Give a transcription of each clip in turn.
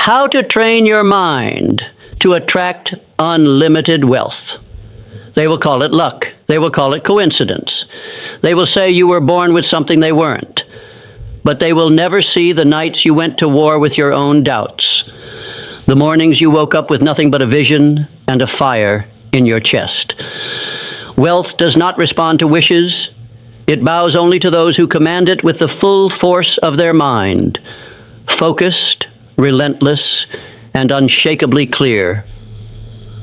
how to train your mind to attract unlimited wealth. They will call it luck. They will call it coincidence. They will say you were born with something they weren't. But they will never see the nights you went to war with your own doubts, the mornings you woke up with nothing but a vision and a fire in your chest. Wealth does not respond to wishes. It bows only to those who command it with the full force of their mind, focused, relentless, and unshakably clear.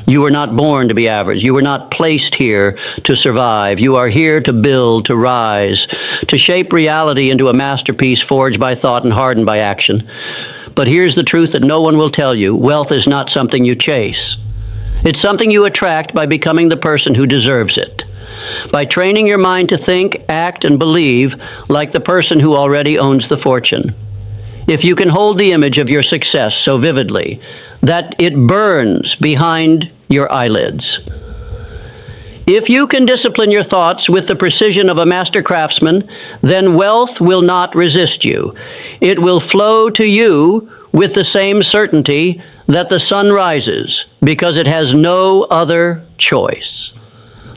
You were not born to be average. You were not placed here to survive. You are here to build, to rise, to shape reality into a masterpiece forged by thought and hardened by action. But here's the truth that no one will tell you. Wealth is not something you chase. It's something you attract by becoming the person who deserves it, by training your mind to think, act, and believe like the person who already owns the fortune. If you can hold the image of your success so vividly that it burns behind your eyelids, if you can discipline your thoughts with the precision of a master craftsman, then wealth will not resist you. It will flow to you with the same certainty that the sun rises, because it has no other choice.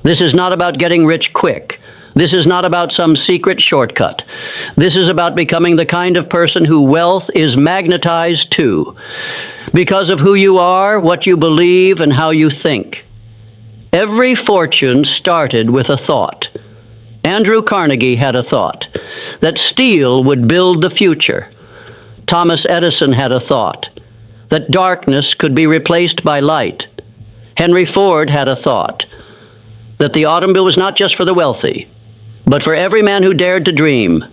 This is not about getting rich quick. This is not about some secret shortcut. This is about becoming the kind of person who wealth is magnetized to, because of who you are, what you believe, and how you think. Every fortune started with a thought. Andrew Carnegie had a thought that steel would build the future. Thomas Edison had a thought that darkness could be replaced by light. Henry Ford had a thought that the automobile was not just for the wealthy, but for every man who dared to dream.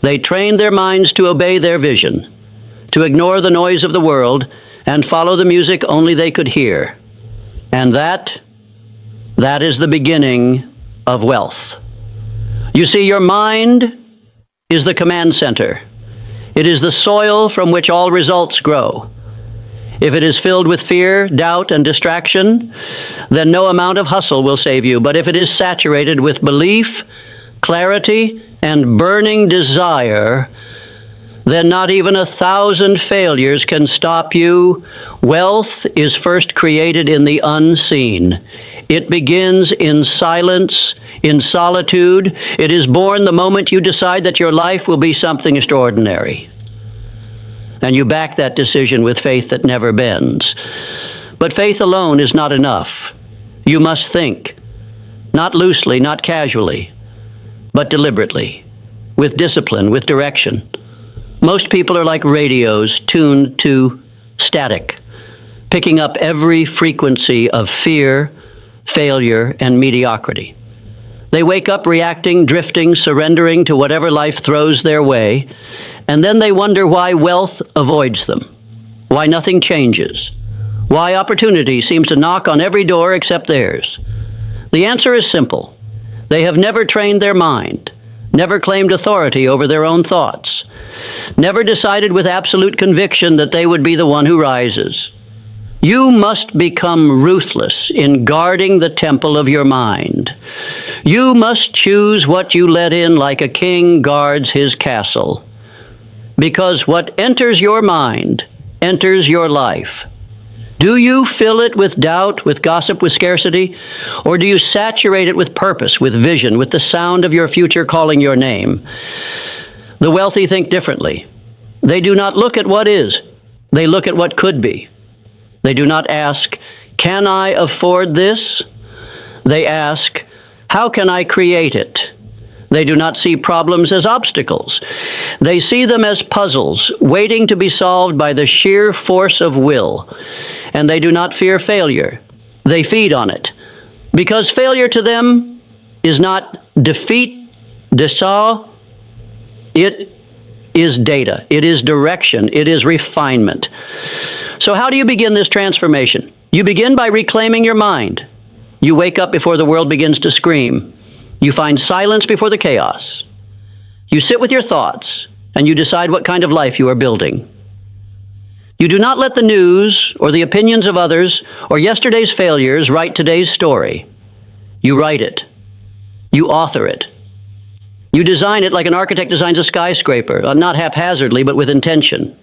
They trained their minds to obey their vision, to ignore the noise of the world, and follow the music only they could hear. And that is the beginning of wealth. You see, your mind is the command center. It is the soil from which all results grow. If it is filled with fear, doubt, and distraction, then no amount of hustle will save you. But if it is saturated with belief, clarity, and burning desire, then not even 1,000 failures can stop you. Wealth is first created in the unseen. It begins in silence, in solitude. It is born the moment you decide that your life will be something extraordinary. And you back that decision with faith that never bends. But faith alone is not enough. You must think, not loosely, not casually, but deliberately, with discipline, with direction. Most people are like radios tuned to static, picking up every frequency of fear, failure, and mediocrity. They wake up reacting, drifting, surrendering to whatever life throws their way, and then they wonder why wealth avoids them, why nothing changes, why opportunity seems to knock on every door except theirs. The answer is simple. They have never trained their mind, never claimed authority over their own thoughts, never decided with absolute conviction that they would be the one who rises. You must become ruthless in guarding the temple of your mind. You must choose what you let in like a king guards his castle. Because what enters your mind enters your life. Do you fill it with doubt, with gossip, with scarcity? Or do you saturate it with purpose, with vision, with the sound of your future calling your name? The wealthy think differently. They do not look at what is. They look at what could be. They do not ask, can I afford this? They ask, how can I create it? They do not see problems as obstacles. They see them as puzzles, waiting to be solved by the sheer force of will. And they do not fear failure. They feed on it. Because failure to them is not defeat, desau. It is data. It is direction. It is refinement. So how do you begin this transformation? You begin by reclaiming your mind. You wake up before the world begins to scream. You find silence before the chaos. You sit with your thoughts, and you decide what kind of life you are building. You do not let the news or the opinions of others or yesterday's failures write today's story. You write it. You author it. You design it like an architect designs a skyscraper, not haphazardly, but with intention.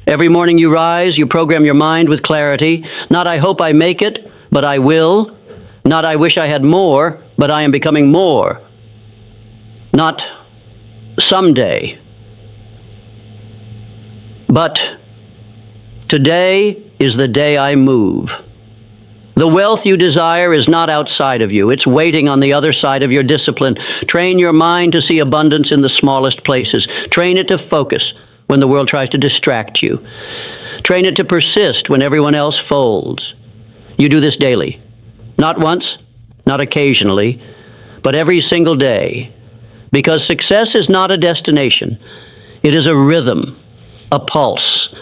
Every morning you rise, you program your mind with clarity. Not I hope I make it, but I will. Not I wish I had more, but I am becoming more. Not someday, but today is the day I move. The wealth you desire is not outside of you. It's waiting on the other side of your discipline. Train your mind to see abundance in the smallest places. Train it to focus when the world tries to distract you. Train it to persist when everyone else folds. You do this daily. Not once, not occasionally, but every single day. Because success is not a destination. It is a rhythm, a pulse,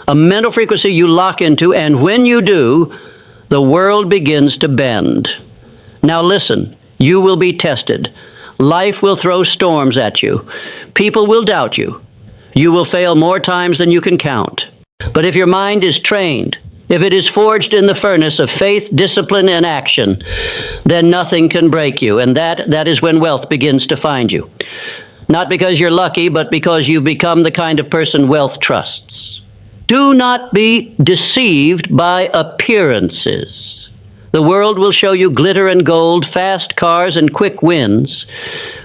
a mental frequency you lock into, and when you do, the world begins to bend. Now listen, you will be tested. Life will throw storms at you. People will doubt you. You will fail more times than you can count. But if your mind is trained, if it is forged in the furnace of faith, discipline, and action, then nothing can break you, and that is when wealth begins to find you. Not because you're lucky, but because you've become the kind of person wealth trusts. Do not be deceived by appearances. The world will show you glitter and gold, fast cars, and quick wins,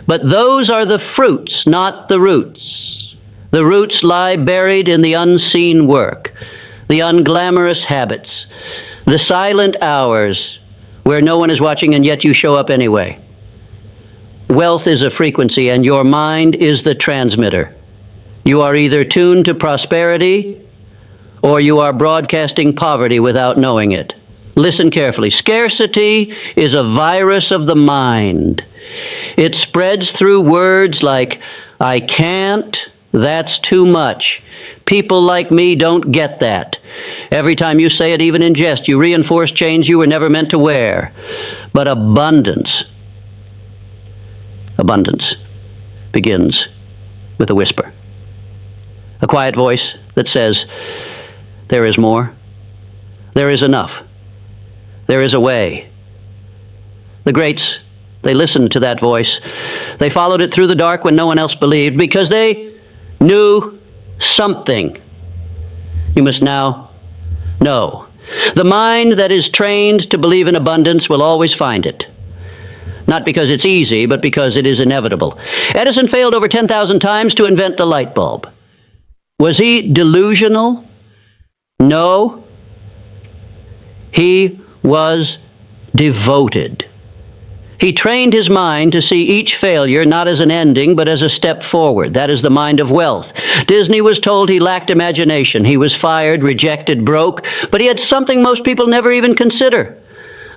but those are the fruits, not the roots. The roots lie buried in the unseen work, the unglamorous habits, the silent hours where no one is watching and yet you show up anyway. Wealth is a frequency, and your mind is the transmitter. You are either tuned to prosperity or you are broadcasting poverty without knowing it. Listen carefully. Scarcity is a virus of the mind. It spreads through words like, I can't, that's too much. People like me don't get that. Every time you say it, even in jest, you reinforce chains you were never meant to wear. But abundance begins with a whisper. A quiet voice that says, there is more. There is enough. There is a way. The greats, they listened to that voice. They followed it through the dark when no one else believed because they knew something. You must now know. The mind that is trained to believe in abundance will always find it. Not because it's easy, but because it is inevitable. Edison failed over 10,000 times to invent the light bulb. Was he delusional? No. He was devoted. He trained his mind to see each failure not as an ending, but as a step forward. That is the mind of wealth. Disney was told he lacked imagination. He was fired, rejected, broke, but he had something most people never even consider.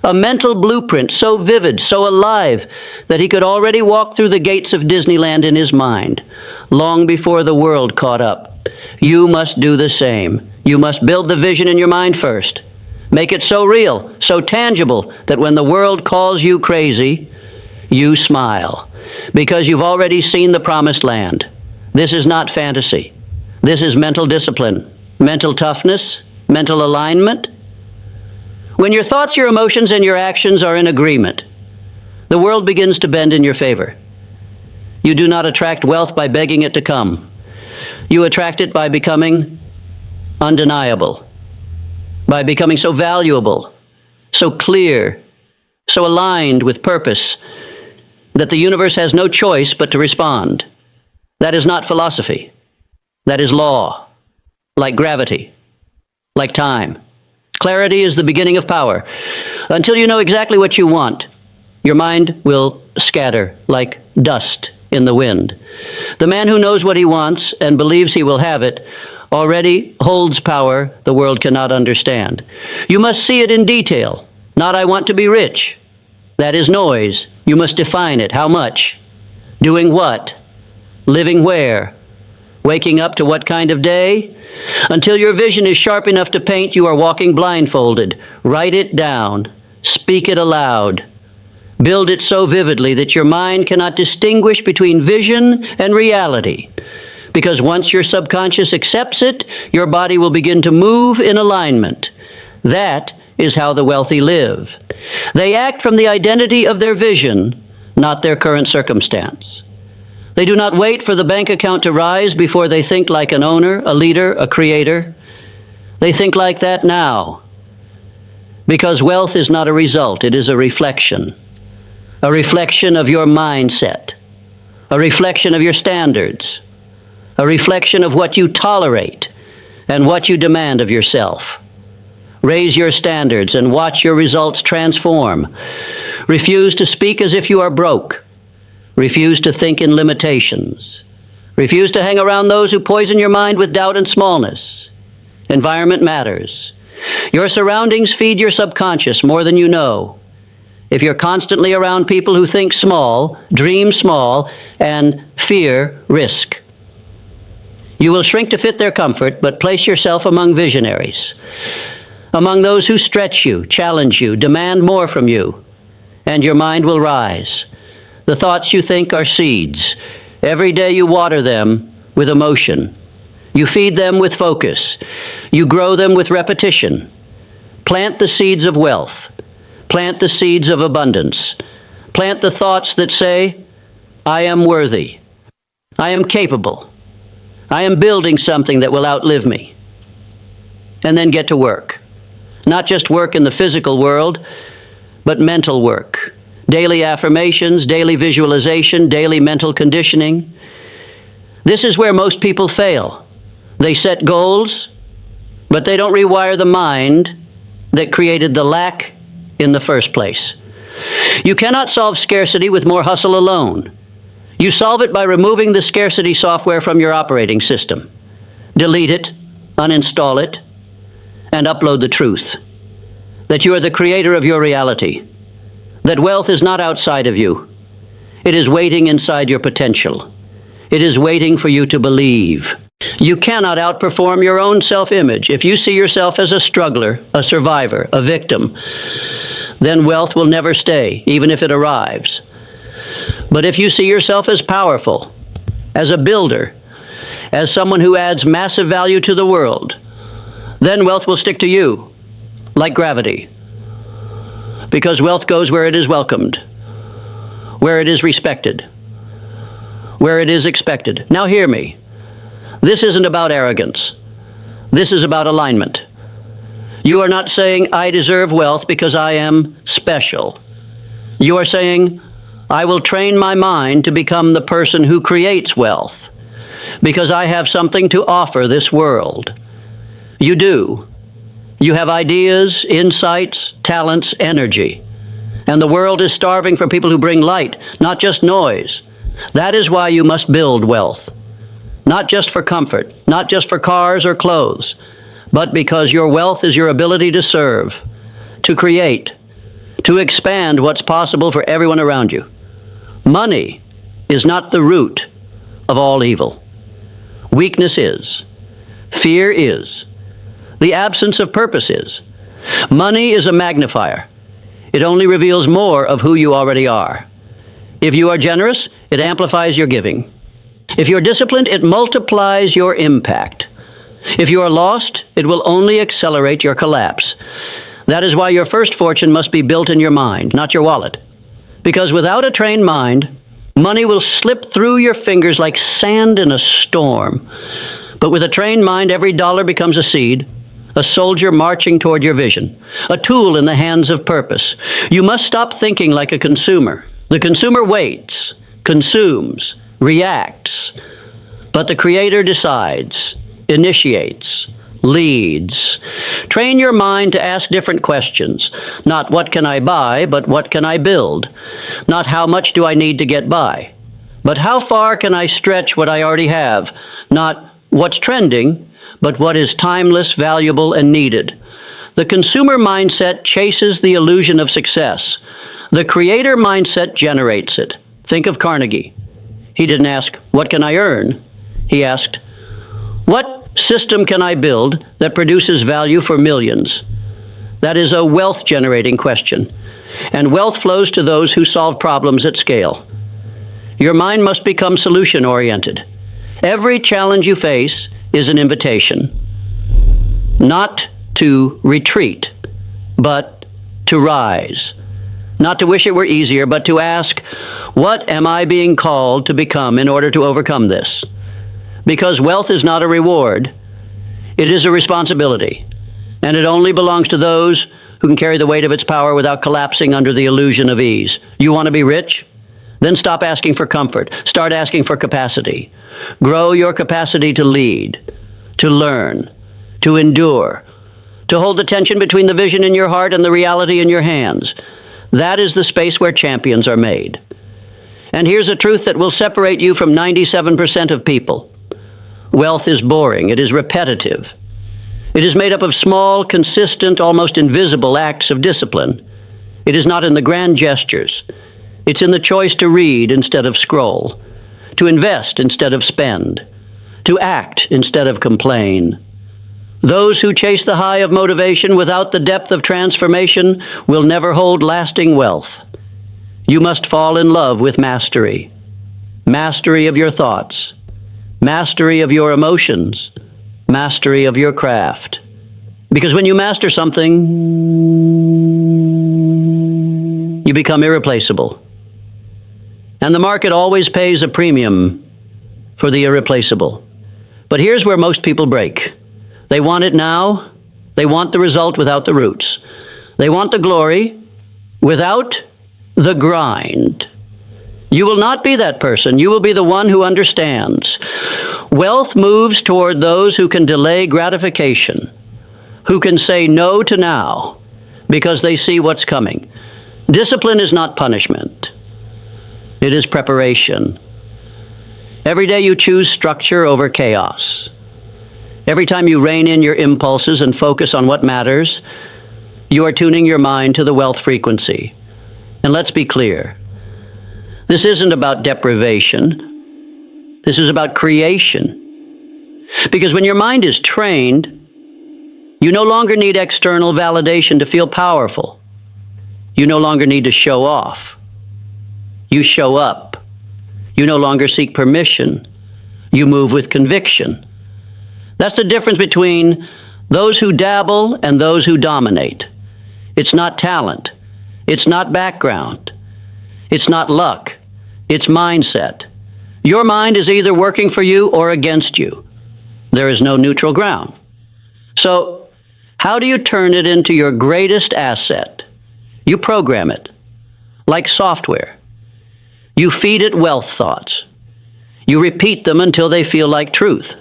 A mental blueprint so vivid, so alive, that he could already walk through the gates of Disneyland in his mind, long before the world caught up. You must do the same. You must build the vision in your mind first. Make it so real, so tangible, that when the world calls you crazy, you smile, because you've already seen the promised land. This is not fantasy. This is mental discipline, mental toughness, mental alignment. When your thoughts, your emotions, and your actions are in agreement, the world begins to bend in your favor. You do not attract wealth by begging it to come. You attract it by becoming undeniable, by becoming so valuable, so clear, so aligned with purpose, that the universe has no choice but to respond. That is not philosophy. That is law, like gravity, like time. Clarity is the beginning of power. Until you know exactly what you want, your mind will scatter like dust in the wind. The man who knows what he wants and believes he will have it already holds power the world cannot understand. You must see it in detail. Not, I want to be rich. That is noise. You must define it. How much? Doing what? Living where? Waking up to what kind of day? Until your vision is sharp enough to paint, you are walking blindfolded. Write it down. Speak it aloud. Build it so vividly that your mind cannot distinguish between vision and reality. Because once your subconscious accepts it, your body will begin to move in alignment. That is how the wealthy live. They act from the identity of their vision, not their current circumstance. They do not wait for the bank account to rise before they think like an owner, a leader, a creator. They think like that now. Because wealth is not a result, it is a reflection. A reflection of your mindset. A reflection of your standards. A reflection of what you tolerate and what you demand of yourself. Raise your standards and watch your results transform. Refuse to speak as if you are broke. Refuse to think in limitations. Refuse to hang around those who poison your mind with doubt and smallness. Environment matters. Your surroundings feed your subconscious more than you know. If you're constantly around people who think small, dream small, and fear risk, you will shrink to fit their comfort, but place yourself among visionaries, among those who stretch you, challenge you, demand more from you, and your mind will rise. The thoughts you think are seeds. Every day you water them with emotion. You feed them with focus. You grow them with repetition. Plant the seeds of wealth. Plant the seeds of abundance. Plant the thoughts that say, I am worthy. I am capable. I am building something that will outlive me. And then get to work. Not just work in the physical world, but mental work. Daily affirmations, daily visualization, daily mental conditioning. This is where most people fail. They set goals, but they don't rewire the mind that created the lack in the first place. You cannot solve scarcity with more hustle alone. You solve it by removing the scarcity software from your operating system. Delete it, uninstall it, and upload the truth. That you are the creator of your reality. That wealth is not outside of you. It is waiting inside your potential. It is waiting for you to believe. You cannot outperform your own self-image. If you see yourself as a struggler, a survivor, a victim, then wealth will never stay, even if it arrives. But if you see yourself as powerful, as a builder, as someone who adds massive value to the world, then wealth will stick to you, like gravity. Because wealth goes where it is welcomed, where it is respected, where it is expected. Now hear me. This isn't about arrogance. This is about alignment. You are not saying, I deserve wealth because I am special. You are saying, I will train my mind to become the person who creates wealth because I have something to offer this world. You do. You have ideas, insights, talents, energy. And the world is starving for people who bring light, not just noise. That is why you must build wealth. Not just for comfort, not just for cars or clothes, but because your wealth is your ability to serve, to create, to expand what's possible for everyone around you. Money is not the root of all evil. Weakness is. Fear is. The absence of purpose is. Money is a magnifier. It only reveals more of who you already are. If you are generous, it amplifies your giving. If you're disciplined, it multiplies your impact. If you are lost, it will only accelerate your collapse. That is why your first fortune must be built in your mind, not your wallet. Because without a trained mind, money will slip through your fingers like sand in a storm. But with a trained mind, every dollar becomes a seed, a soldier marching toward your vision, a tool in the hands of purpose. You must stop thinking like a consumer. The consumer waits, consumes, reacts, but the creator decides, initiates, leads. Train your mind to ask different questions. Not what can I buy, but what can I build? Not how much do I need to get by, but how far can I stretch what I already have? Not what's trending, but what is timeless, valuable, and needed. The consumer mindset chases the illusion of success. The creator mindset generates it. Think of Carnegie. He didn't ask, what can I earn? He asked, what system can I build that produces value for millions? That is a wealth-generating question. And wealth flows to those who solve problems at scale. Your mind must become solution-oriented. Every challenge you face is an invitation. Not to retreat, but to rise. Not to wish it were easier, but to ask, what am I being called to become in order to overcome this? Because wealth is not a reward. It is a responsibility, and it only belongs to those who can carry the weight of its power without collapsing under the illusion of ease. You want to be rich? Then stop asking for comfort. Start asking for capacity. Grow your capacity to lead, to learn, to endure, to hold the tension between the vision in your heart and the reality in your hands. That is the space where champions are made. And here's a truth that will separate you from 97% of people. Wealth is boring. It is repetitive. It is made up of small, consistent, almost invisible acts of discipline. It is not in the grand gestures. It's in the choice to read instead of scroll, to invest instead of spend, to act instead of complain. Those who chase the high of motivation without the depth of transformation will never hold lasting wealth. You must fall in love with mastery. Mastery of your thoughts, mastery of your emotions, mastery of your craft. Because when you master something, you become irreplaceable. And the market always pays a premium for the irreplaceable. But here's where most people break. They want it now. They want the result without the roots. They want the glory without the grind. You will not be that person. You will be the one who understands. Wealth moves toward those who can delay gratification, who can say no to now because they see what's coming. Discipline is not punishment. It is preparation. Every day you choose structure over chaos. Every time you rein in your impulses and focus on what matters, you are tuning your mind to the wealth frequency. And let's be clear. This isn't about deprivation. This is about creation. Because when your mind is trained, you no longer need external validation to feel powerful. You no longer need to show off. You show up. You no longer seek permission. You move with conviction. That's the difference between those who dabble and those who dominate. It's not talent. It's not background. It's not luck. It's mindset. Your mind is either working for you or against you. There is no neutral ground. So, how do you turn it into your greatest asset? You program it, like software. You feed it wealth thoughts. You repeat them until they feel like truth.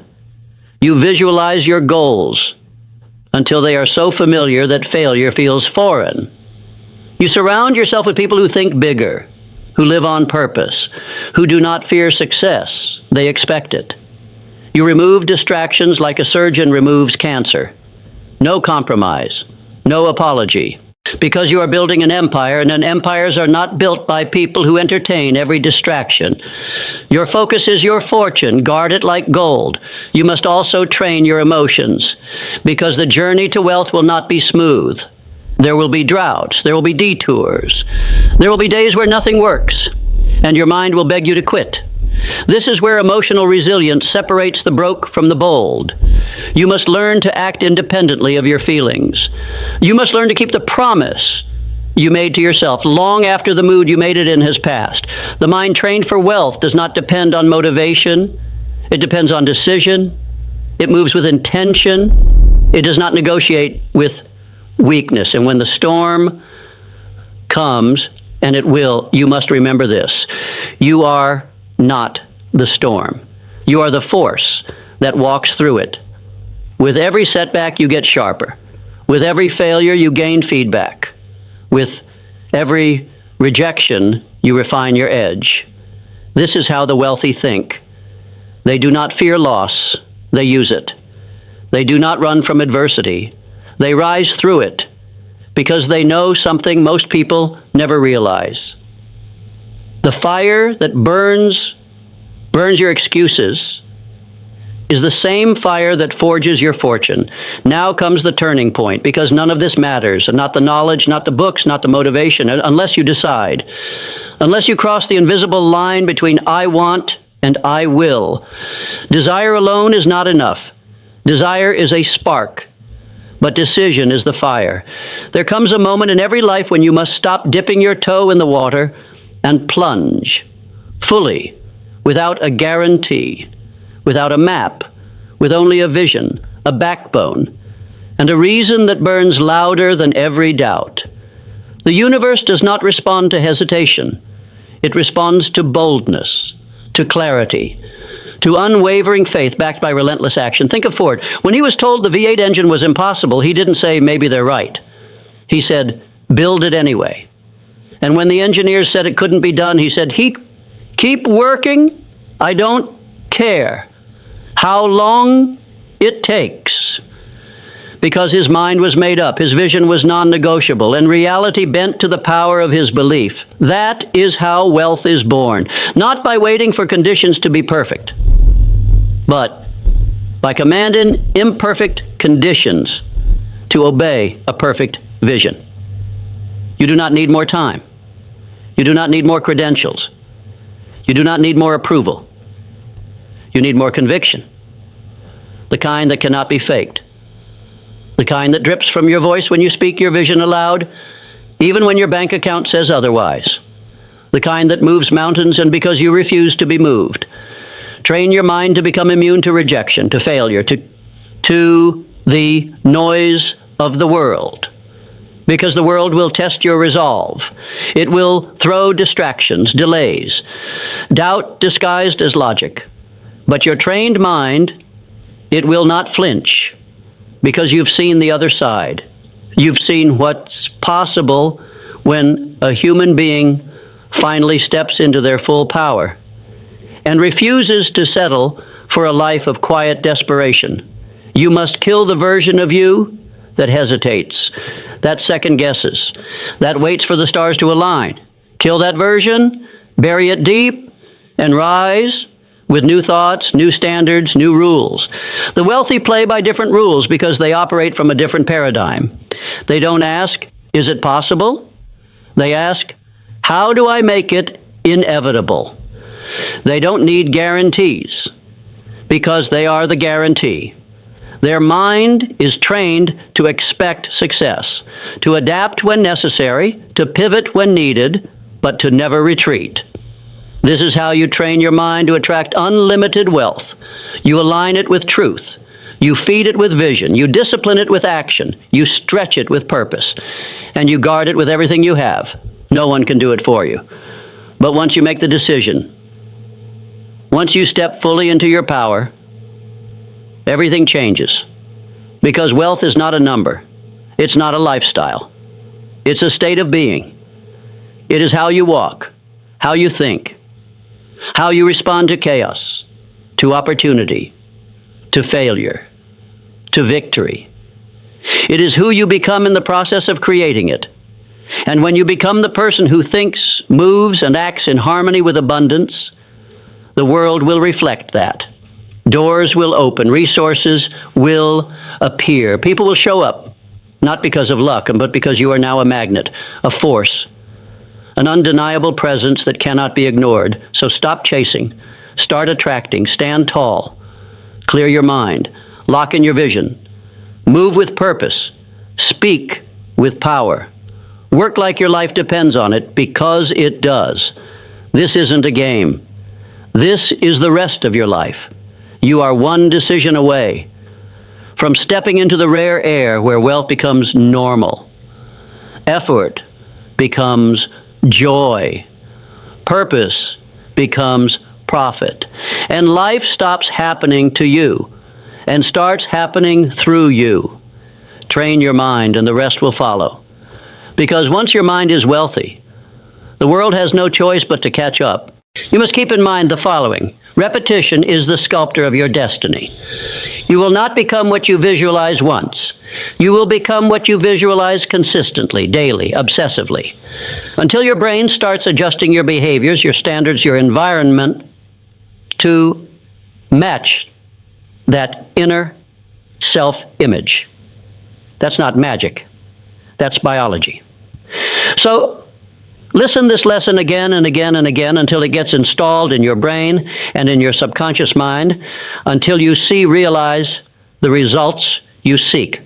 You visualize your goals until they are so familiar that failure feels foreign. You surround yourself with people who think bigger, who live on purpose, who do not fear success. They expect it. You remove distractions like a surgeon removes cancer. No compromise, no apology. Because you are building an empire, and empires are not built by people who entertain every distraction. Your focus is your fortune. Guard it like gold. You must also train your emotions, because the journey to wealth will not be smooth. There will be droughts. There will be detours. There will be days where nothing works, and your mind will beg you to quit. This is where emotional resilience separates the broke from the bold. You must learn to act independently of your feelings. You must learn to keep the promise you made to yourself long after the mood you made it in has passed. The mind trained for wealth does not depend on motivation. It depends on decision. It moves with intention. It does not negotiate with weakness. And when the storm comes, and it will, you must remember this. You are not the storm. You are the force that walks through it. With every setback, you get sharper. With every failure, you gain feedback. With every rejection, you refine your edge. This is how the wealthy think. They do not fear loss. They use it. They do not run from adversity. They rise through it because they know something most people never realize. The fire that burns your excuses is the same fire that forges your fortune. Now comes the turning point, because none of this matters, and not the knowledge, not the books, not the motivation, unless you decide. Unless you cross the invisible line between I want and I will. Desire alone is not enough. Desire is a spark, but decision is the fire. There comes a moment in every life when you must stop dipping your toe in the water and plunge fully, without a guarantee, without a map, with only a vision, a backbone, and a reason that burns louder than every doubt. The universe does not respond to hesitation. It responds to boldness, to clarity, to unwavering faith backed by relentless action. Think of Ford. When he was told the V8 engine was impossible, he didn't say, maybe they're right. He said, build it anyway. And when the engineers said it couldn't be done, he said, keep working. I don't care how long it takes. Because his mind was made up, his vision was non-negotiable, and reality bent to the power of his belief. That is how wealth is born, not by waiting for conditions to be perfect, but by commanding imperfect conditions to obey a perfect vision. You do not need more time. You do not need more credentials. You do not need more approval. You need more conviction, the kind that cannot be faked. The kind that drips from your voice when you speak your vision aloud, even when your bank account says otherwise. The kind that moves mountains and because you refuse to be moved. Train your mind to become immune to rejection, to failure, to the noise of the world. Because the world will test your resolve. It will throw distractions, delays, doubt disguised as logic. But your trained mind, it will not flinch. Because you've seen the other side. You've seen what's possible when a human being finally steps into their full power and refuses to settle for a life of quiet desperation. You must kill the version of you that hesitates, that second guesses, that waits for the stars to align. Kill that version, bury it deep, and rise with new thoughts, new standards, new rules. The wealthy play by different rules because they operate from a different paradigm. They don't ask, is it possible? They ask, how do I make it inevitable? They don't need guarantees because they are the guarantee. Their mind is trained to expect success, to adapt when necessary, to pivot when needed, but to never retreat. This is how you train your mind to attract unlimited wealth. You align it with truth. You feed it with vision. You discipline it with action. You stretch it with purpose. And you guard it with everything you have. No one can do it for you. But once you make the decision, once you step fully into your power, everything changes. Because wealth is not a number. It's not a lifestyle. It's a state of being. It is how you walk, how you think, how you respond to chaos, to opportunity, to failure, to victory. It is who you become in the process of creating it. And when you become the person who thinks, moves, and acts in harmony with abundance, the world will reflect that. Doors will open, resources will appear. People will show up, not because of luck, but because you are now a magnet, a force, an undeniable presence that cannot be ignored. So stop chasing, start attracting, stand tall, clear your mind, lock in your vision, move with purpose, speak with power, work like your life depends on it, because it does. This isn't a game. This is the rest of your life. You are one decision away from stepping into the rare air where wealth becomes normal. Effort becomes joy. Purpose becomes profit. And life stops happening to you and starts happening through you. Train your mind and the rest will follow. Because once your mind is wealthy, the world has no choice but to catch up. You must keep in mind the following. Repetition is the sculptor of your destiny. You will not become what you visualize once. You will become what you visualize consistently, daily, obsessively, until your brain starts adjusting your behaviors, your standards, your environment to match that inner self-image. That's not magic. That's biology. So, listen this lesson again and again and again until it gets installed in your brain and in your subconscious mind, until you realize the results you seek.